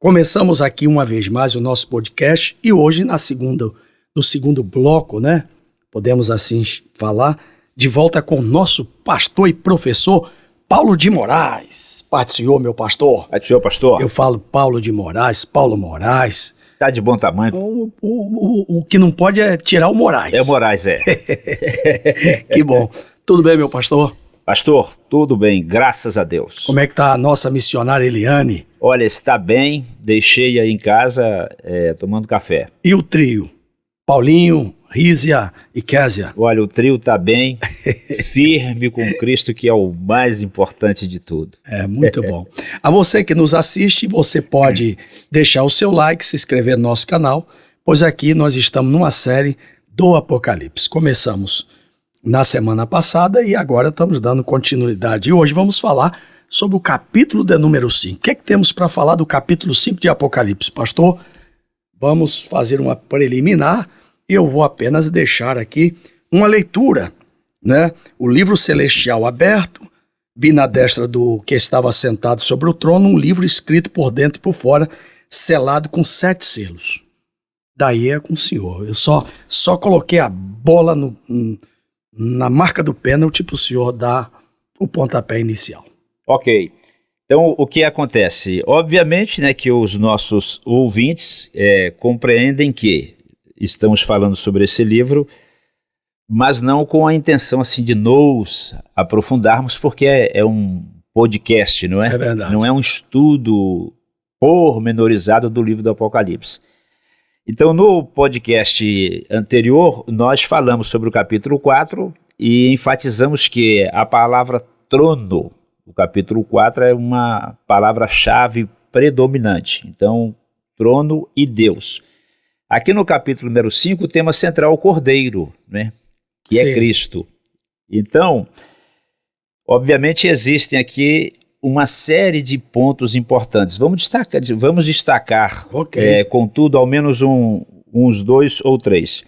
Começamos aqui uma vez mais o nosso podcast e hoje no segundo bloco, né? Podemos assim falar, de volta com o nosso pastor e professor Paulo de Moraes. Paz do Senhor, meu pastor. Paz do Senhor, pastor. Eu falo Paulo de Moraes, Paulo Moraes. Tá de bom tamanho. O que não pode é tirar o Moraes. É o Moraes, é. Que bom. Tudo bem, meu pastor? Pastor, tudo bem, graças a Deus. Como é que tá a nossa missionária Eliane? Olha, está bem, deixei aí em casa tomando café. E o trio? Paulinho, Rízia e Késia. Olha, o trio tá bem, firme com Cristo, que é o mais importante de tudo. É, muito bom. A você que nos assiste, você pode deixar o seu like, se inscrever no nosso canal, pois aqui nós estamos numa série do Apocalipse. Começamos na semana passada e agora estamos dando continuidade. E hoje vamos falar sobre o capítulo de número 5. O que é que temos para falar do capítulo 5 de Apocalipse, pastor? Vamos fazer uma preliminar e eu vou apenas deixar aqui uma leitura, né? O livro celestial aberto, vi na destra do que estava sentado sobre o trono um livro escrito por dentro e por fora, selado com 7 selos. Daí é com o senhor. Eu só coloquei a bola na marca do pênalti para o senhor dar o pontapé inicial. Ok. Então, o que acontece? Obviamente, né, que os nossos ouvintes compreendem que estamos falando sobre esse livro, mas não com a intenção assim de nos aprofundarmos, porque é um podcast, não é? É verdade. Não é um estudo pormenorizado do livro do Apocalipse. Então, no podcast anterior, nós falamos sobre o capítulo 4 e enfatizamos que a palavra trono, o capítulo 4 é uma palavra-chave predominante. Então, trono e Deus. Aqui no capítulo número 5, o tema central é o Cordeiro, né? Que Sim. é Cristo. Então, obviamente existem aqui uma série de pontos importantes. Vamos destacar Ok. contudo, ao menos uns 2 ou 3.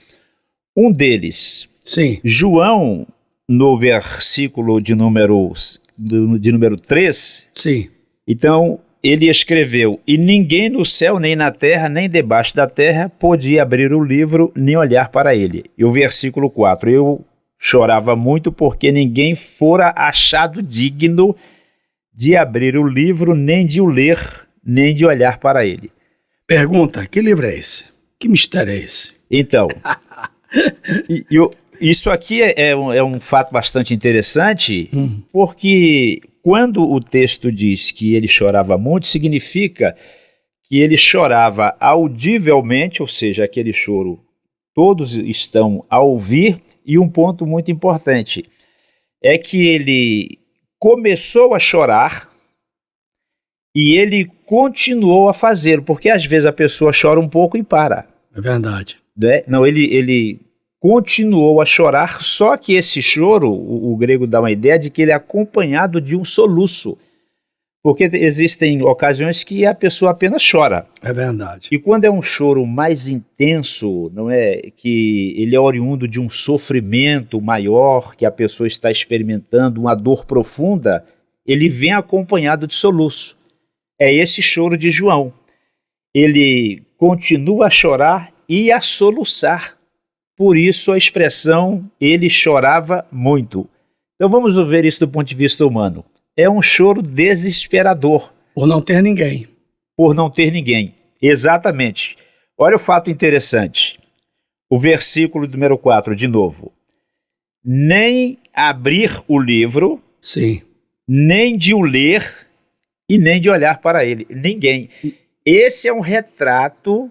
Um deles, Sim. João, no versículo de número 3, Sim. então ele escreveu: "E ninguém no céu, nem na terra, nem debaixo da terra, podia abrir o livro, nem olhar para ele." E o versículo 4, "Eu chorava muito porque ninguém fora achado digno de abrir o livro, nem de o ler, nem de olhar para ele." Pergunta, que livro é esse? Que mistério é esse? Então, isso aqui é um fato bastante interessante, porque quando o texto diz que ele chorava muito, significa que ele chorava audivelmente, ou seja, aquele choro todos estão a ouvir, e um ponto muito importante é que ele começou a chorar e ele continuou a fazer, porque às vezes a pessoa chora um pouco e para. É verdade. Né? Não, ele continuou a chorar, só que esse choro, o grego dá uma ideia de que ele é acompanhado de um soluço, porque existem ocasiões que a pessoa apenas chora. É verdade. E quando é um choro mais intenso, não é, que ele é oriundo de um sofrimento maior, que a pessoa está experimentando uma dor profunda, ele vem acompanhado de soluço. É esse choro de João. Ele continua a chorar e a soluçar. Por isso a expressão, ele chorava muito. Então vamos ver isso do ponto de vista humano. É um choro desesperador. Por não ter ninguém. Por não ter ninguém. Exatamente. Olha o fato interessante. O versículo número 4, de novo. "Nem abrir o livro, Sim. nem de o ler e nem de olhar para ele." Ninguém. Esse é um retrato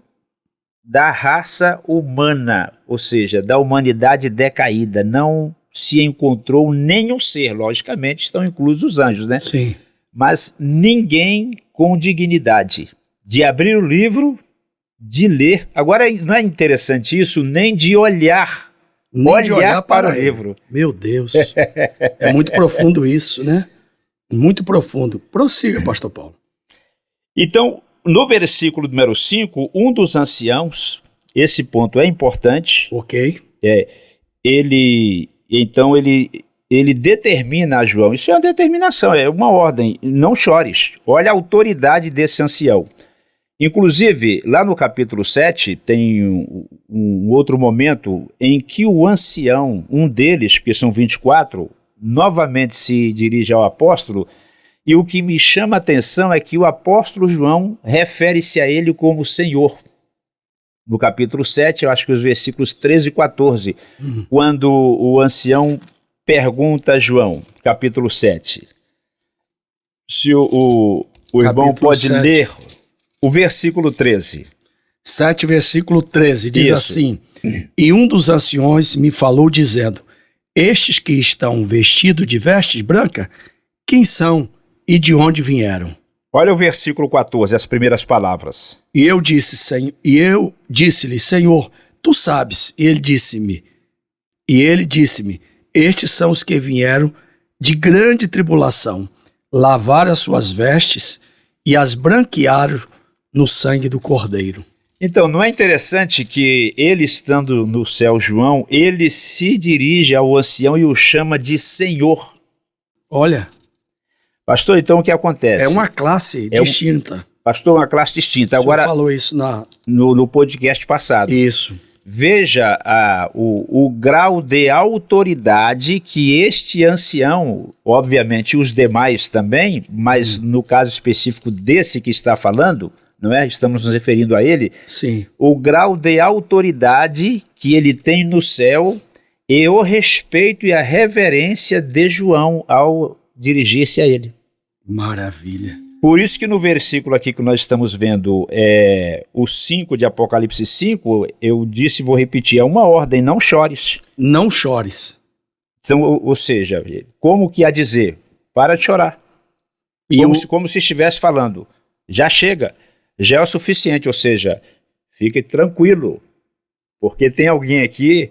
da raça humana, ou seja, da humanidade decaída. Não se encontrou nenhum ser, logicamente estão inclusos os anjos, né? Sim. Mas ninguém com dignidade de abrir o livro, de ler. Agora, não é interessante isso? Nem de olhar. Nem de olhar para o ele. livro. Meu Deus. É muito profundo isso, né? Muito profundo. Prossiga, pastor Paulo. Então, no versículo número 5, um dos anciãos, esse ponto é importante, Ok. ele determina a João, isso é uma determinação, é uma ordem, não chores. Olha a autoridade desse ancião. Inclusive, lá no capítulo 7, tem um outro momento em que o ancião, um deles, porque são 24, novamente se dirige ao apóstolo, e o que me chama a atenção é que o apóstolo João refere-se a ele como Senhor. No capítulo 7, eu acho que os versículos 13 e 14, quando o ancião pergunta a João, capítulo 7, se o irmão pode 7. ler o versículo 13. 7, versículo 13, diz Isso. assim: E um dos anciões me falou dizendo, estes que estão vestidos de vestes brancas, quem são e de onde vieram? Olha o versículo 14, as primeiras palavras. E eu disse-lhe, Senhor, tu sabes. E ele disse-me, estes são os que vieram de grande tribulação, lavaram as suas vestes e as branquearam no sangue do Cordeiro. Então, não é interessante que ele, estando no céu, João, ele se dirige ao ancião e o chama de Senhor. Olha, Pastor, então o que acontece? é uma classe distinta. Pastor, uma classe distinta. O senhor Agora, falou isso no podcast passado. Isso. Veja o grau de autoridade que este ancião, obviamente os demais também, mas no caso específico desse que está falando, não é? Estamos nos referindo a ele. Sim. O grau de autoridade que ele tem no céu e o respeito e a reverência de João ao dirigir-se a ele. Maravilha. Por isso que no versículo aqui que nós estamos vendo, o 5 de Apocalipse 5, eu disse e vou repetir, é uma ordem, não chores. Não chores. Então, ou seja, como que a dizer? Para de chorar. Como se estivesse falando, já chega, já é o suficiente, ou seja, fique tranquilo, porque tem alguém aqui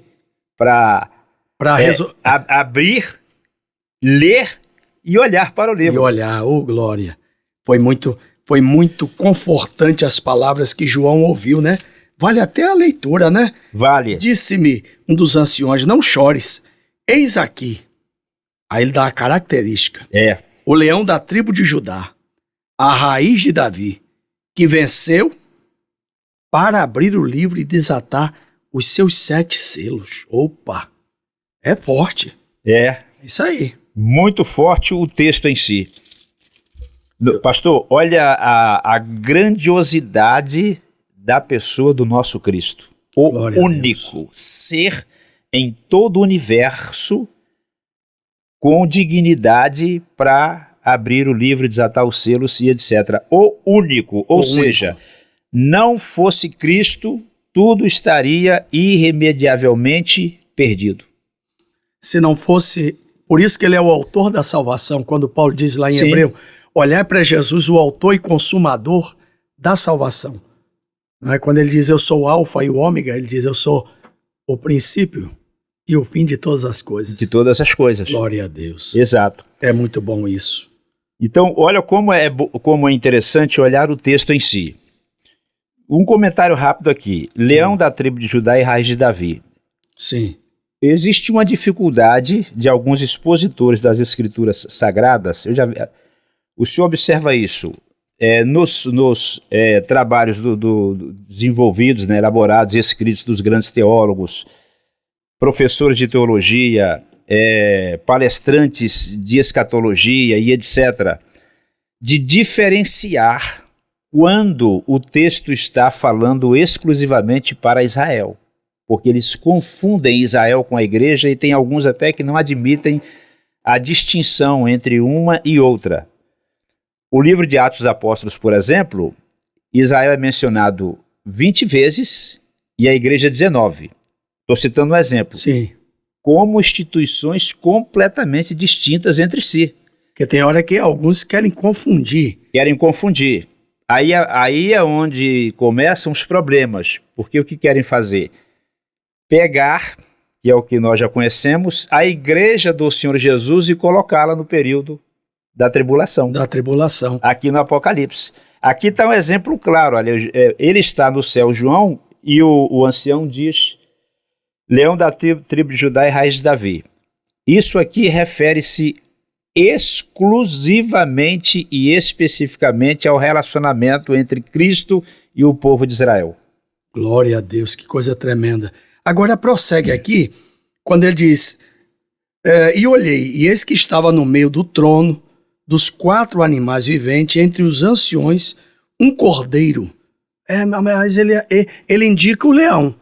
para abrir, ler e olhar para o livro. E olhar, glória. Foi muito confortante as palavras que João ouviu, né? Vale até a leitura, né? Vale. Disse-me um dos anciões, não chores, eis aqui. Aí ele dá a característica. O leão da tribo de Judá, a raiz de Davi, que venceu para abrir o livro e desatar os seus 7 selos. Opa! É forte. Isso aí. Muito forte o texto em si. Pastor, olha a grandiosidade da pessoa do nosso Cristo. O Glória único ser em todo o universo com dignidade para abrir o livro, desatar os selos e etc. O único, ou seja, não fosse Cristo, tudo estaria irremediavelmente perdido. Se não fosse... Por isso que ele é o autor da salvação, quando Paulo diz lá em Hebreu, olhar para Jesus, o autor e consumador da salvação. Não é? Quando ele diz, eu sou o alfa e o ômega, ele diz, eu sou o princípio e o fim de todas as coisas. De todas as coisas. Glória a Deus. Exato. É muito bom isso. Então, olha como é interessante olhar o texto em si. Um comentário rápido aqui. Leão da tribo de Judá e raiz de Davi. Sim. Existe uma dificuldade de alguns expositores das escrituras sagradas. O senhor observa isso nos trabalhos desenvolvidos, né, elaborados e escritos dos grandes teólogos, professores de teologia, palestrantes de escatologia e etc., de diferenciar quando o texto está falando exclusivamente para Israel. Porque eles confundem Israel com a igreja e tem alguns até que não admitem a distinção entre uma e outra. O livro de Atos dos Apóstolos, por exemplo, Israel é mencionado 20 vezes e a igreja 19. Estou citando um exemplo. Sim. Como instituições completamente distintas entre si. Porque tem hora que alguns querem confundir. Aí é onde começam os problemas. Porque o que querem fazer? Pegar, que é o que nós já conhecemos, a igreja do Senhor Jesus e colocá-la no período da tribulação. Aqui no Apocalipse. Aqui está um exemplo claro. Olha, ele está no céu, João, e o ancião diz, leão da tribo de Judá e raiz de Davi. Isso aqui refere-se exclusivamente e especificamente ao relacionamento entre Cristo e o povo de Israel. Glória a Deus, que coisa tremenda. Agora prossegue aqui, quando ele diz, e olhei, e eis que estava no meio do trono, dos 4 animais viventes, entre os anciões, um cordeiro. Mas ele indica o leão.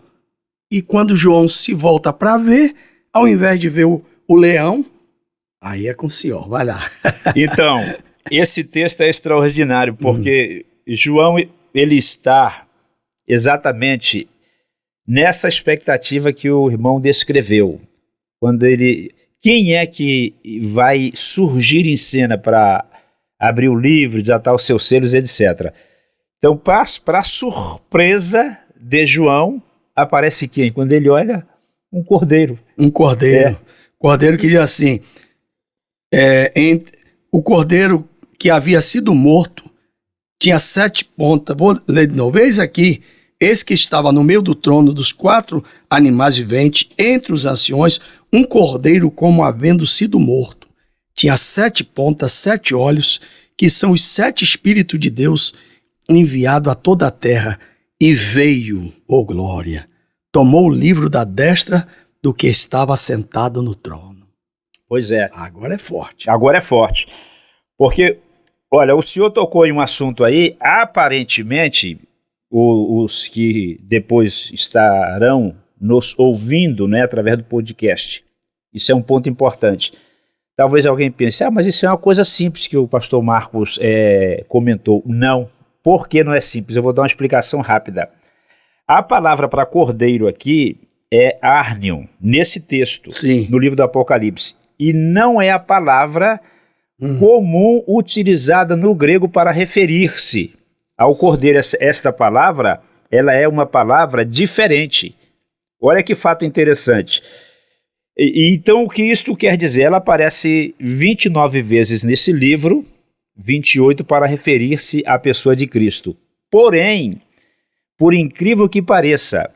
E quando João se volta para ver, ao invés de ver o leão, aí é com o senhor, vai lá. Então, esse texto é extraordinário, porque João, ele está exatamente nessa expectativa que o irmão descreveu. Quem é que vai surgir em cena para abrir o livro, desatar os seus selos, etc. Então, para surpresa de João, aparece quem? Quando ele olha, um cordeiro. Um cordeiro. Cordeiro que diz assim, o cordeiro que havia sido morto tinha 7 pontas. Vou ler de novo. Eis aqui, eis que estava no meio do trono dos 4 animais viventes, entre os anciões, um cordeiro como havendo sido morto. Tinha 7 pontas, 7 olhos, que são os 7 Espíritos de Deus enviado a toda a terra. E veio, glória, tomou o livro da destra do que estava sentado no trono. Pois é. Agora é forte. Agora é forte. Porque, olha, o senhor tocou em um assunto aí, aparentemente, os que depois estarão nos ouvindo, né, através do podcast. Isso é um ponto importante. Talvez alguém pense, mas isso é uma coisa simples que o pastor Marcos comentou. Não. Por que não é simples? Eu vou dar uma explicação rápida. A palavra para cordeiro aqui é arnion, nesse texto, Sim, no livro do Apocalipse. E não é a palavra comum utilizada no grego para referir-se ao cordeiro. Esta palavra, ela é uma palavra diferente. Olha que fato interessante. Então, o que isto quer dizer? Ela aparece 29 vezes nesse livro, 28 para referir-se à pessoa de Cristo. Porém, por incrível que pareça,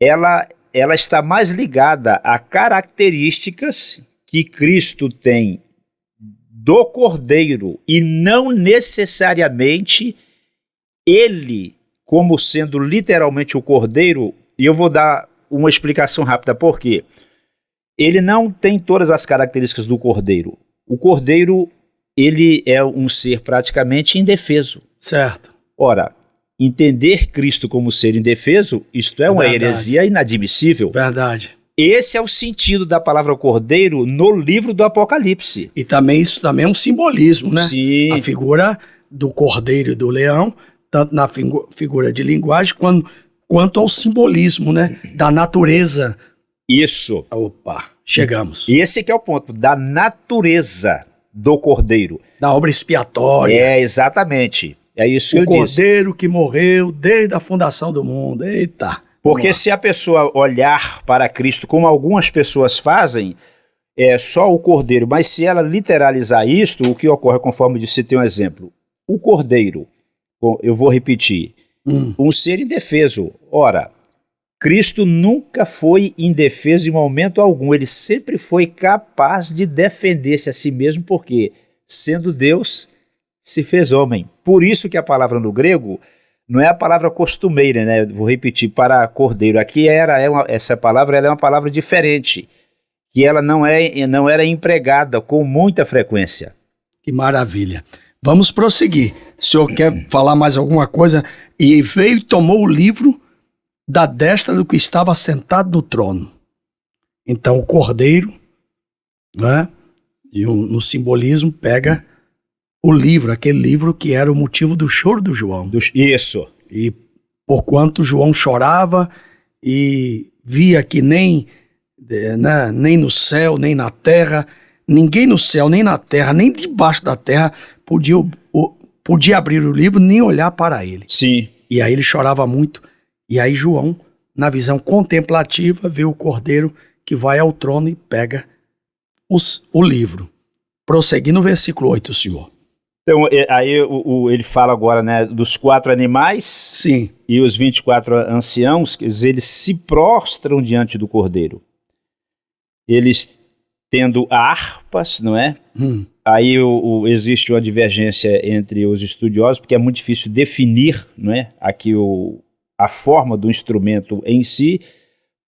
ela está mais ligada a características que Cristo tem do Cordeiro e não necessariamente ele como sendo literalmente o Cordeiro. E eu vou dar uma explicação rápida. Por quê? Ele não tem todas as características do Cordeiro. O Cordeiro, ele é um ser praticamente indefeso. certo. Ora, entender Cristo como ser indefeso, isto é uma heresia inadmissível. Verdade. Esse é o sentido da palavra cordeiro no livro do Apocalipse. E também isso também é um simbolismo, né? Sim. A figura do cordeiro e do leão, tanto na figura de linguagem, quanto ao simbolismo, né? Da natureza. Isso. Opa, chegamos. Esse que é o ponto, da natureza do cordeiro. Da obra expiatória. É, exatamente. É isso que eu O disse. cordeiro que morreu desde a fundação do mundo. Eita. Porque se a pessoa olhar para Cristo como algumas pessoas fazem, é só o cordeiro, mas se ela literalizar isto, o que ocorre, conforme eu disse, tem um exemplo. O cordeiro, eu vou repetir, um ser indefeso. Ora, Cristo nunca foi indefeso em momento algum, ele sempre foi capaz de defender-se a si mesmo, porque, sendo Deus, se fez homem. Por isso que a palavra no grego não é a palavra costumeira, né? Vou repetir, para cordeiro. Aqui essa palavra é uma palavra diferente, que ela não era empregada com muita frequência. Que maravilha. Vamos prosseguir. O senhor quer falar mais alguma coisa? E veio e tomou o livro da destra do que estava sentado no trono. Então o cordeiro, né? E no simbolismo pega o livro, aquele livro que era o motivo do choro do João. Isso. E porquanto João chorava e via que nem no céu, nem na terra, ninguém no céu, nem na terra, nem debaixo da terra podia abrir o livro nem olhar para ele. Sim. E aí ele chorava muito. E aí João, na visão contemplativa, vê o cordeiro que vai ao trono e pega o livro. Prosseguindo no versículo 8, senhor. Então, aí ele fala agora, né, dos 4 animais. Sim. E os 24 anciãos, quer dizer, eles se prostram diante do cordeiro. Eles tendo harpas, não é? Aí existe uma divergência entre os estudiosos, porque é muito difícil definir, não é? Aqui a forma do instrumento em si.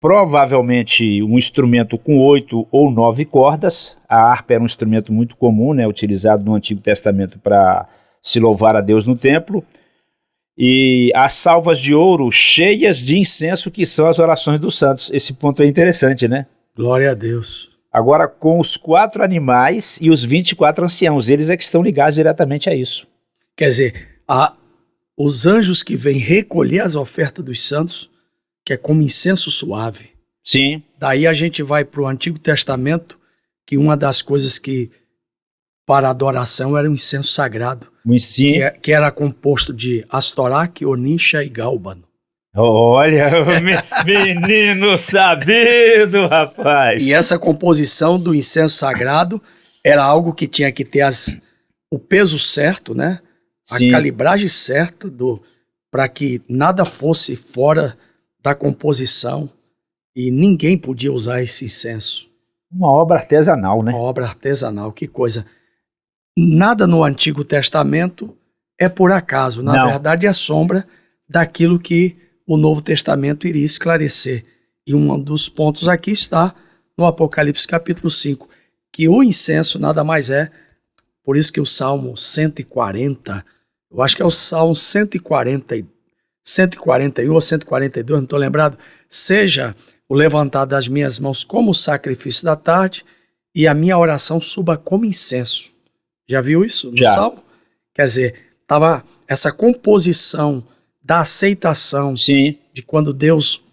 Provavelmente um instrumento com 8 ou 9 cordas. A harpa era um instrumento muito comum, né? Utilizado no Antigo Testamento para se louvar a Deus no templo. E as salvas de ouro cheias de incenso, que são as orações dos santos. Esse ponto é interessante, né? Glória a Deus. Agora, com os 4 animais e os 24 anciãos, eles é que estão ligados diretamente a isso. Quer dizer, os anjos que vêm recolher as ofertas dos santos, que é como incenso suave. Sim. Daí a gente vai para o Antigo Testamento, que uma das coisas que para adoração era o incenso sagrado, Sim. que era composto de astoraque, onixa e gálbano. Olha, menino sabido, rapaz. E essa composição do incenso sagrado era algo que tinha que ter o peso certo, né? Sim. A calibragem certa para que nada fosse fora da composição e ninguém podia usar esse incenso. Uma obra artesanal, né? Uma obra artesanal, que coisa. Nada no Antigo Testamento é por acaso, na verdade é sombra daquilo que o Novo Testamento iria esclarecer. E um dos pontos aqui está no Apocalipse capítulo 5, que o incenso nada mais é, por isso que o Salmo 140, eu acho que é o Salmo 141 ou 142, não estou lembrado, seja o levantar das minhas mãos como sacrifício da tarde e a minha oração suba como incenso. Já viu isso no Já. Salmo? Quer dizer, estava essa composição da aceitação. Sim. De quando Deus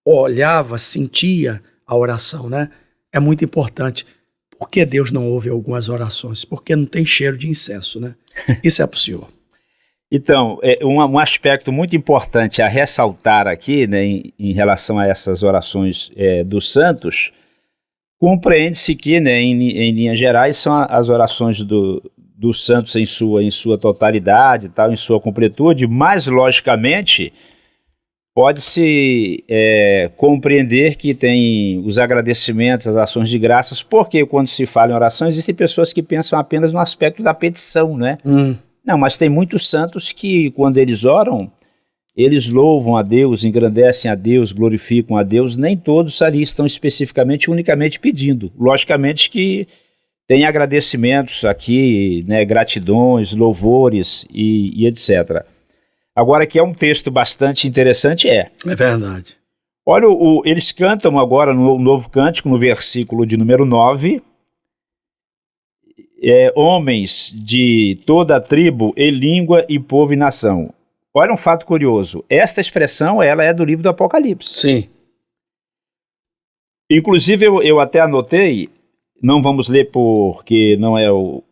olhava, sentia a oração, né? É muito importante. Por que Deus não ouve algumas orações? Porque não tem cheiro de incenso, né? Isso é para o senhor. Então, um aspecto muito importante a ressaltar aqui, né, em relação a essas orações dos santos, compreende-se que, né, em linhas gerais, são as orações dos santos em sua totalidade, tal, em sua completude, mas, logicamente, pode-se compreender que tem os agradecimentos, as ações de graças, porque quando se fala em oração, existem pessoas que pensam apenas no aspecto da petição, né? Não, mas tem muitos santos que, quando eles oram, eles louvam a Deus, engrandecem a Deus, glorificam a Deus. Nem todos ali estão especificamente, unicamente pedindo. Logicamente que tem agradecimentos aqui, né, gratidões, louvores e etc. Agora, que é um texto bastante interessante, É verdade. Olha, eles cantam agora no novo cântico, no versículo de número 9... homens de toda a tribo e língua e povo e nação. Olha um fato curioso. Esta expressão, ela é do livro do Apocalipse. Sim. Inclusive, eu até anotei, não vamos ler porque não é o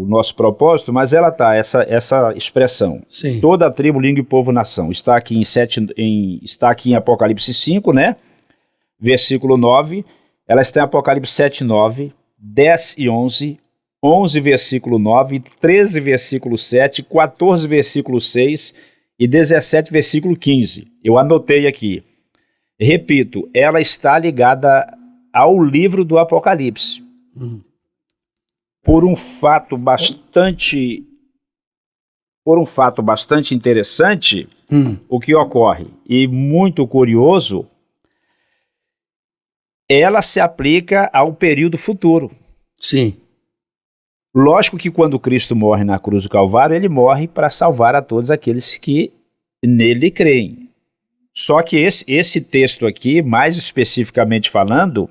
nosso propósito, mas ela está, essa expressão. Sim. Toda a tribo, língua e povo e nação. Está aqui em Apocalipse 5, né? Versículo 9. Ela está em Apocalipse 7, 9, 10 e 11, 11, versículo 9, 13, versículo 7, 14, versículo 6 e 17, versículo 15. Eu anotei aqui. Repito, ela está ligada ao livro do Apocalipse. Por um fato bastante interessante, o que ocorre, e muito curioso, ela se aplica ao período futuro. Sim. Lógico que quando Cristo morre na cruz do Calvário, ele morre para salvar a todos aqueles que nele creem. Só que esse texto aqui, mais especificamente falando,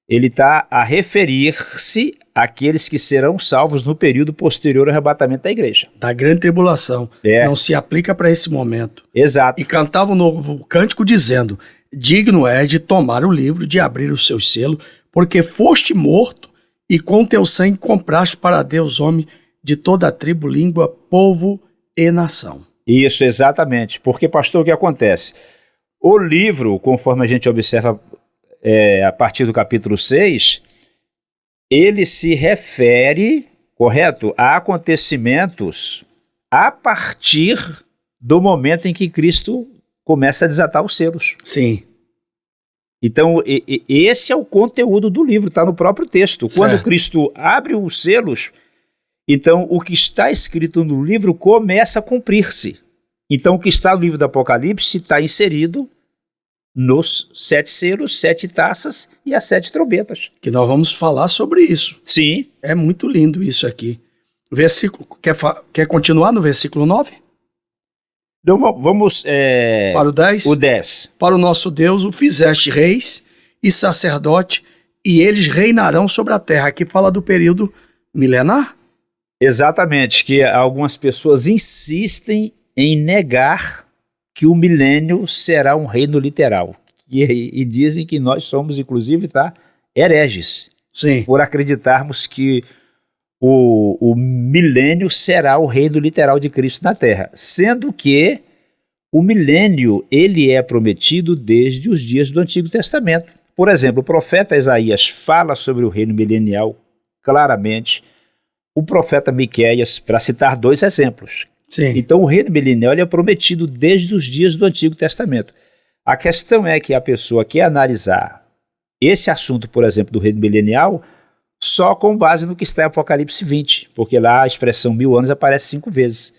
ele está a referir-se àqueles que serão salvos no período posterior ao arrebatamento da igreja. Da grande tribulação. Não se aplica para esse momento. Exato. E cantava um novo cântico dizendo: digno é de tomar o livro, de abrir os seus selos, porque foste morto e com teu sangue compraste para Deus homem de toda a tribo, língua, povo e nação. Isso, exatamente. Porque, pastor, o que acontece? O livro, conforme a gente observa a partir do capítulo 6, ele se refere, correto, a acontecimentos a partir do momento em que Cristo começa a desatar os selos. Sim. Então, esse é o conteúdo do livro, está no próprio texto. Quando Certo. Cristo abre os selos, então o que está escrito no livro começa a cumprir-se. Então, o que está no livro do Apocalipse está inserido nos 7 selos, 7 taças e as 7 trombetas. Que nós vamos falar sobre isso. Sim. É muito lindo isso aqui. Versículo, quer continuar no versículo 9? Então vamos Para o 10? o 10. Para o nosso Deus o fizeste reis e sacerdote, e eles reinarão sobre a terra. Aqui fala do período milenar. Exatamente, que algumas pessoas insistem em negar que o milênio será um reino literal. E dizem que nós somos, inclusive, hereges, Sim. por acreditarmos que o milênio será o reino literal de Cristo na Terra, sendo que o milênio ele é prometido desde os dias do Antigo Testamento. Por exemplo, o profeta Isaías fala sobre o reino milenial claramente, o profeta Miqueias, para citar 2 exemplos. Sim. Então o reino milenial ele é prometido desde os dias do Antigo Testamento. A questão é que a pessoa quer analisar esse assunto, por exemplo, do reino milenial, só com base no que está em Apocalipse 20, porque lá a expressão 1000 anos aparece 5 vezes.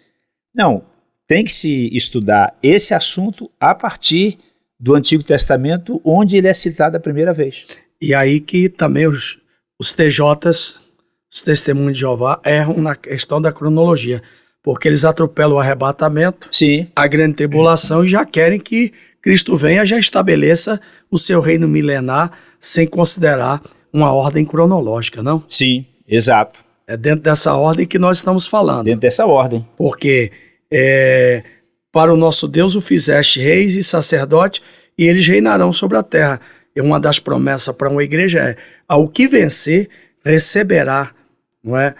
Não, tem que se estudar esse assunto a partir do Antigo Testamento, onde ele é citado a primeira vez. E aí que também os TJs, os Testemunhos de Jeová, erram na questão da cronologia, porque eles atropelam o arrebatamento, Sim. a grande tribulação, e já querem que Cristo venha, já estabeleça o seu reino milenar, sem considerar uma ordem cronológica, não? Sim, exato. É dentro dessa ordem que nós estamos falando. Dentro dessa ordem. Porque para o nosso Deus o fizeste reis e sacerdote, e eles reinarão sobre a terra. E uma das promessas para uma igreja é: ao que vencer, receberá, não é,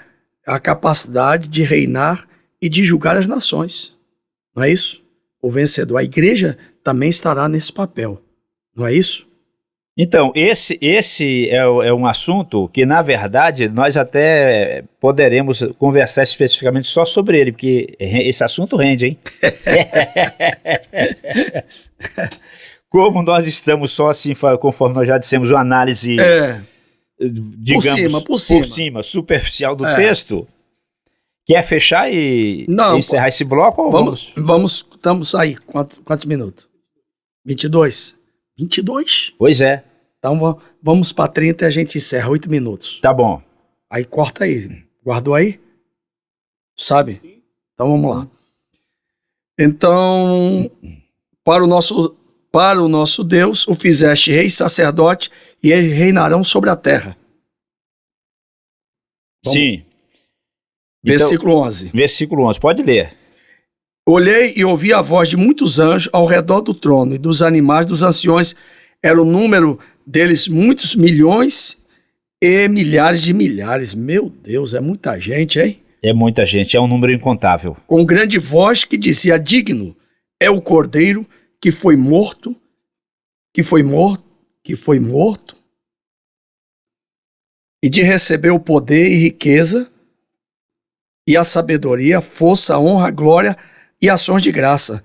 a capacidade de reinar e de julgar as nações. Não é isso? O vencedor. A igreja também estará nesse papel. Não é isso? Então, esse é um assunto que, na verdade, nós até poderemos conversar especificamente só sobre ele, porque esse assunto rende, hein? Como nós estamos só assim, conforme nós já dissemos, uma análise, digamos, por cima, superficial do texto, quer fechar e encerrar esse bloco? Ou estamos aí, quantos minutos? 22? 22? Pois é. Então vamos para 30 e a gente encerra, 8 minutos. Tá bom. Aí corta aí. Guardou aí? Sabe? Sim. Então vamos lá. Então, para o nosso Deus, o fizeste rei, sacerdote, e eles reinarão sobre a terra. Sim. Versículo 11. Versículo 11, pode ler. Olhei e ouvi a voz de muitos anjos ao redor do trono, e dos animais, dos anciões, era o número deles muitos milhões e milhares de milhares. Meu Deus, é muita gente, hein? É muita gente, é um número incontável. Com grande voz que dizia: digno é o cordeiro que foi morto, e de receber o poder e riqueza, e a sabedoria, a força, a honra, a glória e ações de graça.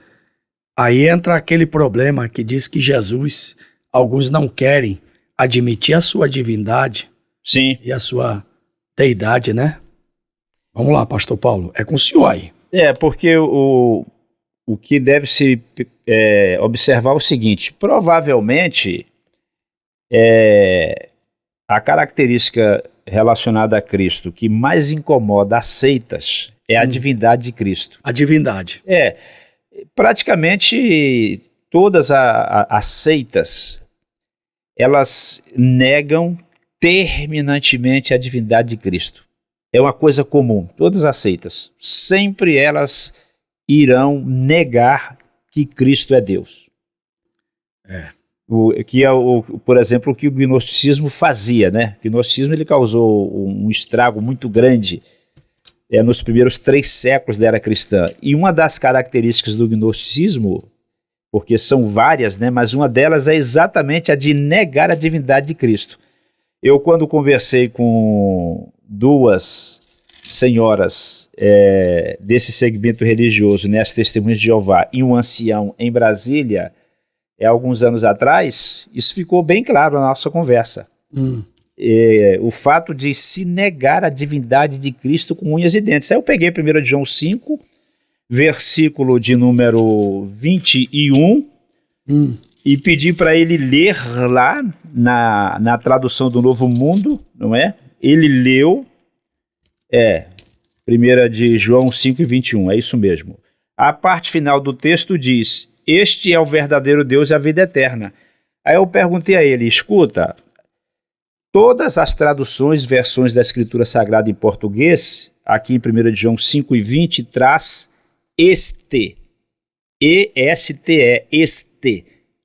Aí entra aquele problema que diz que Jesus, alguns não querem admitir a sua divindade. Sim. E a sua deidade, né? Vamos lá, pastor Paulo, é com o senhor aí. Porque o que deve se observar é o seguinte: provavelmente a característica relacionada a Cristo que mais incomoda as seitas é a divindade de Cristo. A divindade. Praticamente todas as seitas, elas negam terminantemente a divindade de Cristo. É uma coisa comum, todas as seitas, sempre elas irão negar que Cristo é Deus. Por exemplo, o que o gnosticismo fazia, né? O gnosticismo ele causou um estrago muito grande nos primeiros 3 séculos da era cristã. E uma das características do gnosticismo, porque são várias, né? Mas uma delas é exatamente a de negar a divindade de Cristo. Eu, quando conversei com 2 senhoras desse segmento religioso, né, as Testemunhas de Jeová, e um ancião em Brasília, alguns anos atrás, isso ficou bem claro na nossa conversa. O fato de se negar a divindade de Cristo com unhas e dentes. Aí eu peguei 1 João 5, versículo de número 21, e pedi para ele ler lá na tradução do Novo Mundo, não é? Ele leu, 1 de João 5 e 21, é isso mesmo. A parte final do texto diz: este é o verdadeiro Deus e a vida eterna. Aí eu perguntei a ele, escuta, todas as traduções, versões da Escritura Sagrada em português, aqui em 1 de João 5 e 20, traz este, E-S-T-E, este.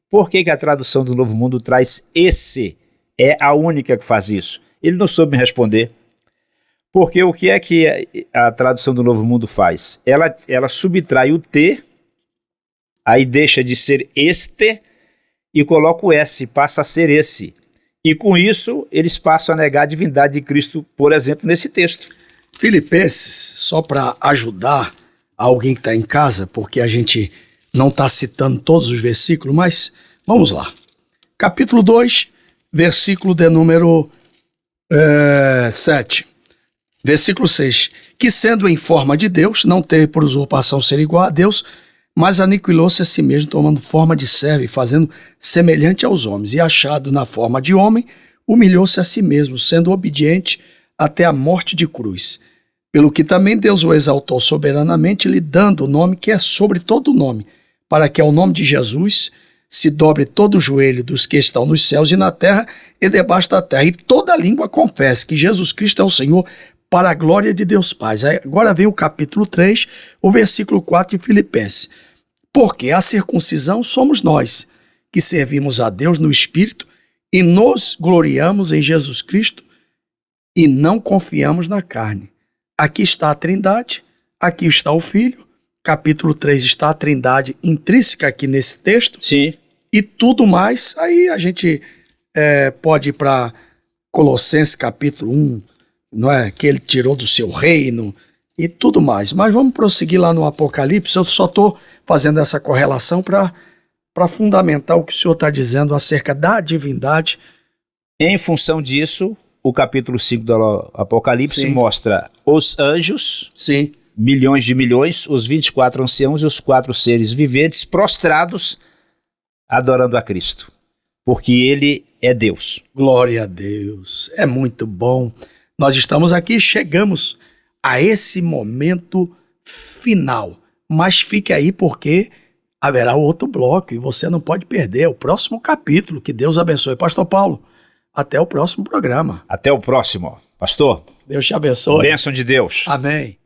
Por que a tradução do Novo Mundo traz esse? É a única que faz isso. Ele não soube me responder. Porque o que é que a tradução do Novo Mundo faz? Ela subtrai o T, aí deixa de ser este, e coloca o S, passa a ser esse. E com isso, eles passam a negar a divindade de Cristo, por exemplo, nesse texto. Filipenses, só para ajudar alguém que está em casa, porque a gente não está citando todos os versículos, mas vamos lá. Capítulo 2, versículo de número 7. Versículo 6. Que sendo em forma de Deus, não teve por usurpação ser igual a Deus, mas aniquilou-se a si mesmo, tomando forma de servo e fazendo semelhante aos homens. E achado na forma de homem, humilhou-se a si mesmo, sendo obediente até a morte de cruz. Pelo que também Deus o exaltou soberanamente, lhe dando o nome que é sobre todo nome, para que ao nome de Jesus se dobre todo o joelho dos que estão nos céus e na terra e debaixo da terra, e toda língua confesse que Jesus Cristo é o Senhor, para a glória de Deus Pai. Agora vem o capítulo 3, o versículo 4 de Filipenses. Porque a circuncisão somos nós, que servimos a Deus no Espírito e nos gloriamos em Jesus Cristo e não confiamos na carne. Aqui está a Trindade, aqui está o Filho, capítulo 3 está a Trindade intrínseca aqui nesse texto. Sim. E tudo mais, aí a gente pode ir para Colossenses capítulo 1, não é? Que ele tirou do seu reino e tudo mais. Mas vamos prosseguir lá no Apocalipse. Eu só estou fazendo essa correlação para fundamentar o que o senhor está dizendo acerca da divindade. Em função disso, o capítulo 5 do Apocalipse Sim. mostra os anjos, Sim. milhões de milhões, os 24 anciãos e os 4 seres viventes prostrados, adorando a Cristo, porque ele é Deus. Glória a Deus. É muito bom. Nós estamos aqui, chegamos a esse momento final. Mas fique aí porque haverá outro bloco e você não pode perder o próximo capítulo. Que Deus abençoe. Pastor Paulo, até o próximo programa. Até o próximo. Pastor, Deus te abençoe. bênção de Deus. Amém.